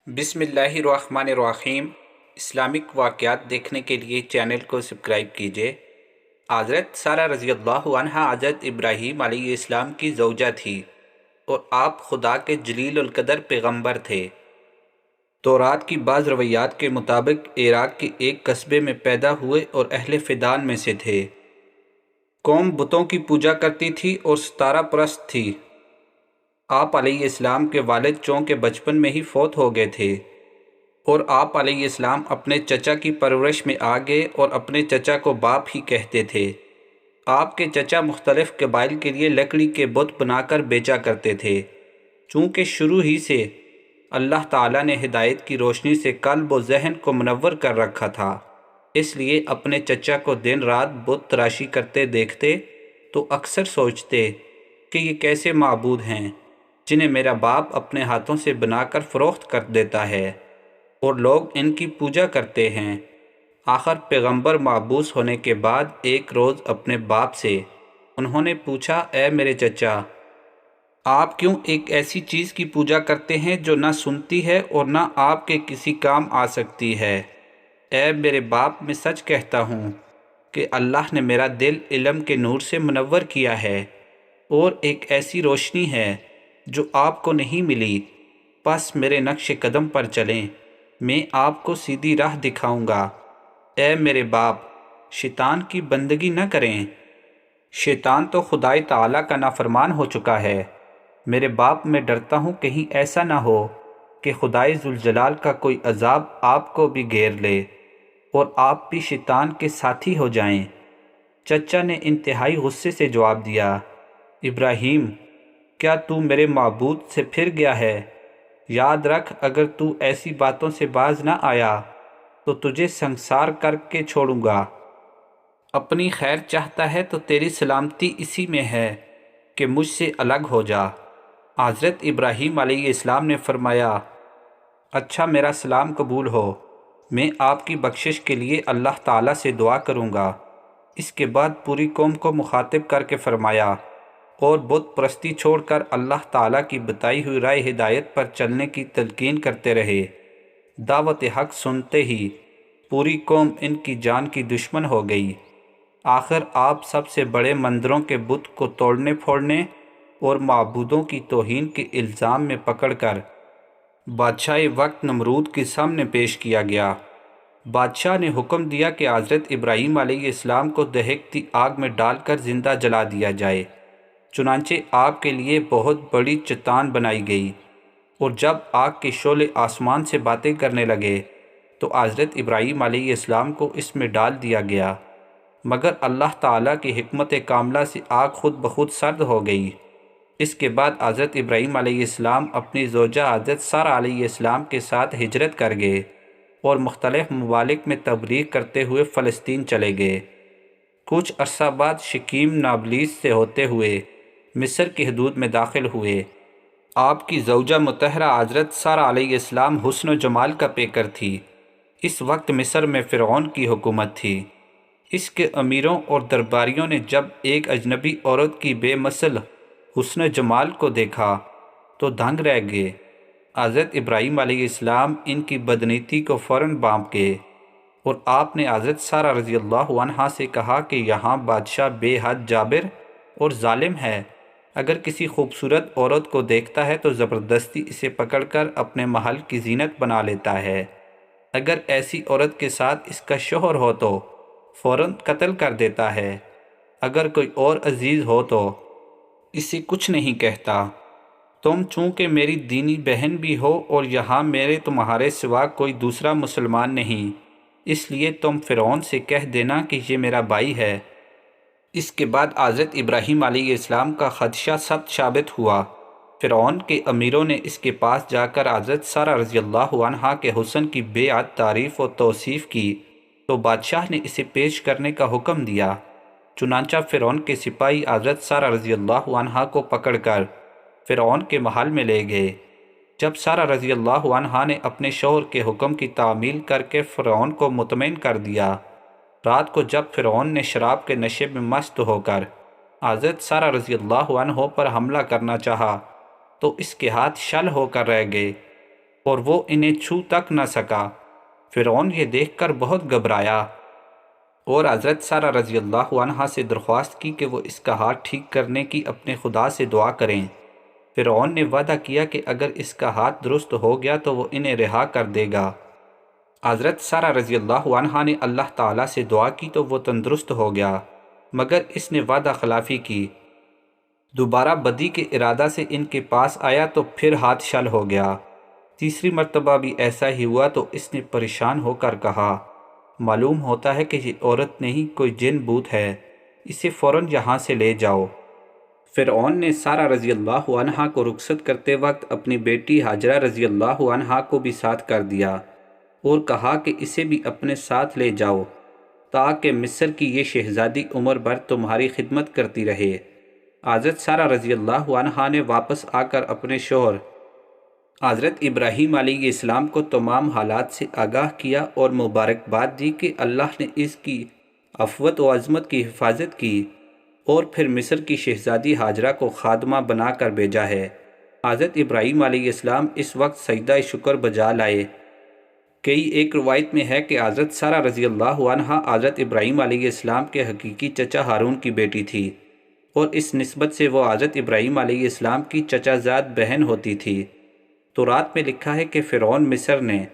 بسم اللہ الرحمن الرحیم۔ اسلامک واقعات دیکھنے کے لیے چینل کو سبسکرائب کیجیے۔ حضرت سارہ رضی اللہ عنہا حضرت ابراہیم علیہ السلام کی زوجہ تھی اور آپ خدا کے جلیل القدر پیغمبر تھے۔ تورات کی بعض روایات کے مطابق عراق کے ایک قصبے میں پیدا ہوئے اور اہل فدان میں سے تھے۔ قوم بتوں کی پوجا کرتی تھی اور ستارہ پرست تھی۔ آپ علیہ السلام کے والد چونکہ بچپن میں ہی فوت ہو گئے تھے اور آپ علیہ السلام اپنے چچا کی پرورش میں آ گئے اور اپنے چچا کو باپ ہی کہتے تھے۔ آپ کے چچا مختلف قبائل کے لیے لکڑی کے بت بنا کر بیچا کرتے تھے۔ چونکہ شروع ہی سے اللہ تعالیٰ نے ہدایت کی روشنی سے قلب و ذہن کو منور کر رکھا تھا، اس لیے اپنے چچا کو دن رات بت تراشی کرتے دیکھتے تو اکثر سوچتے کہ یہ کیسے معبود ہیں جنہیں میرا باپ اپنے ہاتھوں سے بنا کر فروخت کر دیتا ہے اور لوگ ان کی پوجا کرتے ہیں۔ آخر پیغمبر مبعوث ہونے کے بعد ایک روز اپنے باپ سے انہوں نے پوچھا، اے میرے چچا، آپ کیوں ایک ایسی چیز کی پوجا کرتے ہیں جو نہ سنتی ہے اور نہ آپ کے کسی کام آ سکتی ہے؟ اے میرے باپ، میں سچ کہتا ہوں کہ اللہ نے میرا دل علم کے نور سے منور کیا ہے اور ایک ایسی روشنی ہے جو آپ کو نہیں ملی۔ بس میرے نقش قدم پر چلیں، میں آپ کو سیدھی راہ دکھاؤں گا۔ اے میرے باپ، شیطان کی بندگی نہ کریں۔ شیطان تو خدائے تعالیٰ کا نافرمان ہو چکا ہے۔ میرے باپ، میں ڈرتا ہوں کہیں ایسا نہ ہو کہ خدائے ذوالجلال کا کوئی عذاب آپ کو بھی گھیر لے اور آپ بھی شیطان کے ساتھی ہو جائیں۔ چچا نے انتہائی غصے سے جواب دیا، ابراہیم، کیا تو میرے معبود سے پھر گیا ہے؟ یاد رکھ، اگر تو ایسی باتوں سے باز نہ آیا تو تجھے سنسار کر کے چھوڑوں گا۔ اپنی خیر چاہتا ہے تو تیری سلامتی اسی میں ہے کہ مجھ سے الگ ہو جا۔ حضرت ابراہیم علیہ السلام نے فرمایا، اچھا، میرا سلام قبول ہو، میں آپ کی بخشش کے لیے اللہ تعالیٰ سے دعا کروں گا۔ اس کے بعد پوری قوم کو مخاطب کر کے فرمایا، اور بت پرستی چھوڑ کر اللہ تعالیٰ کی بتائی ہوئی رائے ہدایت پر چلنے کی تلقین کرتے رہے۔ دعوت حق سنتے ہی پوری قوم ان کی جان کی دشمن ہو گئی۔ آخر آپ سب سے بڑے مندروں کے بت کو توڑنے پھوڑنے اور معبودوں کی توہین کے الزام میں پکڑ کر بادشاہ وقت نمرود کے سامنے پیش کیا گیا۔ بادشاہ نے حکم دیا کہ حضرت ابراہیم علیہ السلام کو دہکتی آگ میں ڈال کر زندہ جلا دیا جائے۔ چنانچہ آپ کے لیے بہت بڑی چٹان بنائی گئی، اور جب آگ کے شعلے آسمان سے باتیں کرنے لگے تو حضرت ابراہیم علیہ السلام کو اس میں ڈال دیا گیا، مگر اللہ تعالیٰ کی حکمت کاملہ سے آگ خود بخود سرد ہو گئی۔ اس کے بعد حضرت ابراہیم علیہ السلام اپنی زوجہ حضرت سارہ علیہ السلام کے ساتھ ہجرت کر گئے اور مختلف ممالک میں تبلیغ کرتے ہوئے فلسطین چلے گئے۔ کچھ عرصہ بعد شکیم نابلیس سے ہوتے ہوئے مصر کی حدود میں داخل ہوئے۔ آپ کی زوجہ مطہرہ حضرت سارہ علیہ السلام حسن و جمال کا پیکر تھی۔ اس وقت مصر میں فرعون کی حکومت تھی۔ اس کے امیروں اور درباریوں نے جب ایک اجنبی عورت کی بے مثل حسن و جمال کو دیکھا تو دنگ رہ گئے۔ حضرت ابراہیم علیہ السلام ان کی بدنیتی کو فوراً بانپ گئے، اور آپ نے حضرت سارہ رضی اللہ عنہا سے کہا کہ یہاں بادشاہ بے حد جابر اور ظالم ہے۔ اگر کسی خوبصورت عورت کو دیکھتا ہے تو زبردستی اسے پکڑ کر اپنے محل کی زینت بنا لیتا ہے۔ اگر ایسی عورت کے ساتھ اس کا شوہر ہو تو فوراً قتل کر دیتا ہے۔ اگر کوئی اور عزیز ہو تو اسے کچھ نہیں کہتا۔ تم چونکہ میری دینی بہن بھی ہو اور یہاں میرے تمہارے سوا کوئی دوسرا مسلمان نہیں، اس لیے تم فرعون سے کہہ دینا کہ یہ میرا بھائی ہے۔ اس کے بعد حضرت ابراہیم علیہ السلام کا خدشہ سخت ثابت ہوا۔ فرعون کے امیروں نے اس کے پاس جا کر حضرت سارہ رضی اللہ عنہا کے حسن کی بے حد تعریف و توصیف کی تو بادشاہ نے اسے پیش کرنے کا حکم دیا۔ چنانچہ فرعون کے سپاہی حضرت سارہ رضی اللہ عنہا کو پکڑ کر فرعون کے محل میں لے گئے۔ جب سارہ رضی اللہ عنہا نے اپنے شوہر کے حکم کی تعمیل کر کے فرعون کو مطمئن کر دیا، رات کو جب فرعون نے شراب کے نشے میں مست ہو کر حضرت سارہ رضی اللہ عنہ پر حملہ کرنا چاہا تو اس کے ہاتھ شل ہو کر رہ گئے اور وہ انہیں چھو تک نہ سکا۔ فرعون یہ دیکھ کر بہت گھبرایا اور حضرت سارہ رضی اللہ عنہا سے درخواست کی کہ وہ اس کا ہاتھ ٹھیک کرنے کی اپنے خدا سے دعا کریں۔ فرعون نے وعدہ کیا کہ اگر اس کا ہاتھ درست ہو گیا تو وہ انہیں رہا کر دے گا۔ حضرت سارہ رضی اللہ عنہا نے اللہ تعالیٰ سے دعا کی تو وہ تندرست ہو گیا، مگر اس نے وعدہ خلافی کی، دوبارہ بدی کے ارادہ سے ان کے پاس آیا تو پھر ہاتھ شل ہو گیا۔ تیسری مرتبہ بھی ایسا ہی ہوا تو اس نے پریشان ہو کر کہا، معلوم ہوتا ہے کہ یہ عورت نہیں کوئی جن بوت ہے، اسے فوراً یہاں سے لے جاؤ۔ فرعون نے سارہ رضی اللہ عنہا کو رخصت کرتے وقت اپنی بیٹی ہاجرہ رضی اللہ عنہا کو بھی ساتھ کر دیا اور کہا کہ اسے بھی اپنے ساتھ لے جاؤ تاکہ مصر کی یہ شہزادی عمر بھر تمہاری خدمت کرتی رہے۔ حضرت سارہ رضی اللہ عنہا نے واپس آ کر اپنے شوہر حضرت ابراہیم علیہ السلام کو تمام حالات سے آگاہ کیا اور مبارکباد دی کہ اللہ نے اس کی عفوت و عظمت کی حفاظت کی اور پھر مصر کی شہزادی ہاجرہ کو خادمہ بنا کر بھیجا ہے۔ حضرت ابراہیم علیہ السلام اس وقت سجدہ شکر بجا لائے۔ ایک روایت میں ہے کہ حضرت سارہ رضی اللہ عنہا حضرت ابراہیم علیہ السلام کے حقیقی چچا ہارون کی بیٹی تھی اور اس نسبت سے وہ حضرت ابراہیم علیہ السلام کی چچا زاد بہن ہوتی تھی۔ تورات میں لکھا ہے کہ فرعون مصر نے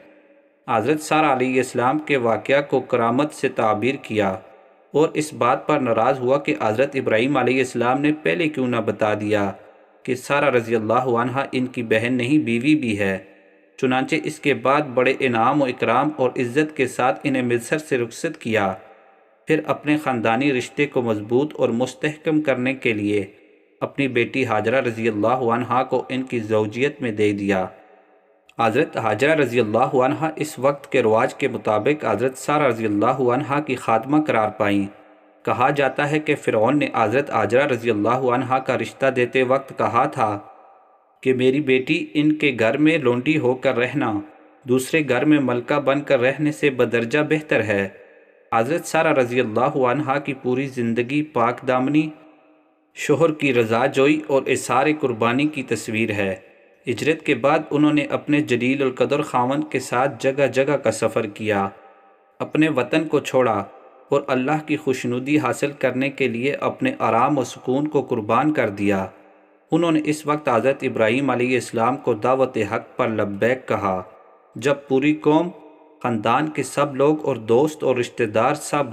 حضرت سارہ علیہ السلام کے واقعہ کو کرامت سے تعبیر کیا اور اس بات پر ناراض ہوا کہ حضرت ابراہیم علیہ السلام نے پہلے کیوں نہ بتا دیا کہ سارہ رضی اللہ عنہا ان کی بہن نہیں بیوی بھی ہے۔ چنانچہ اس کے بعد بڑے انعام و اکرام اور عزت کے ساتھ انہیں مصر سے رخصت کیا، پھر اپنے خاندانی رشتے کو مضبوط اور مستحکم کرنے کے لیے اپنی بیٹی ہاجرہ رضی اللہ عنہا کو ان کی زوجیت میں دے دیا۔ حضرت ہاجرہ رضی اللہ عنہا اس وقت کے رواج کے مطابق حضرت سارہ رضی اللہ عنہا کی خادمہ قرار پائیں۔ کہا جاتا ہے کہ فرعون نے حضرت ہاجرہ رضی اللہ عنہا کا رشتہ دیتے وقت کہا تھا کہ میری بیٹی ان کے گھر میں لونڈی ہو کر رہنا دوسرے گھر میں ملکہ بن کر رہنے سے بدرجہ بہتر ہے۔ حضرت سارہ رضی اللہ عنہا کی پوری زندگی پاک دامنی، شوہر کی رضا جوئی اور اظہار قربانی کی تصویر ہے۔ ہجرت کے بعد انہوں نے اپنے جلیل القدر خاوند کے ساتھ جگہ جگہ کا سفر کیا، اپنے وطن کو چھوڑا اور اللہ کی خوشنودی حاصل کرنے کے لیے اپنے آرام و سکون کو قربان کر دیا۔ انہوں نے اس وقت حضرت ابراہیم علیہ السلام کو دعوت حق پر لبیک کہا جب پوری قوم، خاندان کے سب لوگ اور دوست اور رشتہ دار سب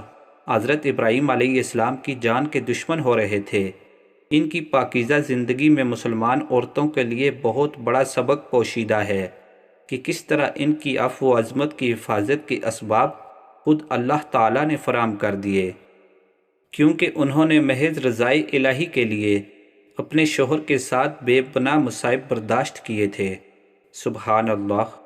حضرت ابراہیم علیہ السلام کی جان کے دشمن ہو رہے تھے۔ ان کی پاکیزہ زندگی میں مسلمان عورتوں کے لیے بہت بڑا سبق پوشیدہ ہے کہ کس طرح ان کی عفو و عظمت کی حفاظت کے اسباب خود اللہ تعالیٰ نے فراہم کر دیے، کیونکہ انہوں نے محض رضائے الہی کے لیے اپنے شوہر کے ساتھ بے پناہ مصائب برداشت کیے تھے۔ سبحان اللہ۔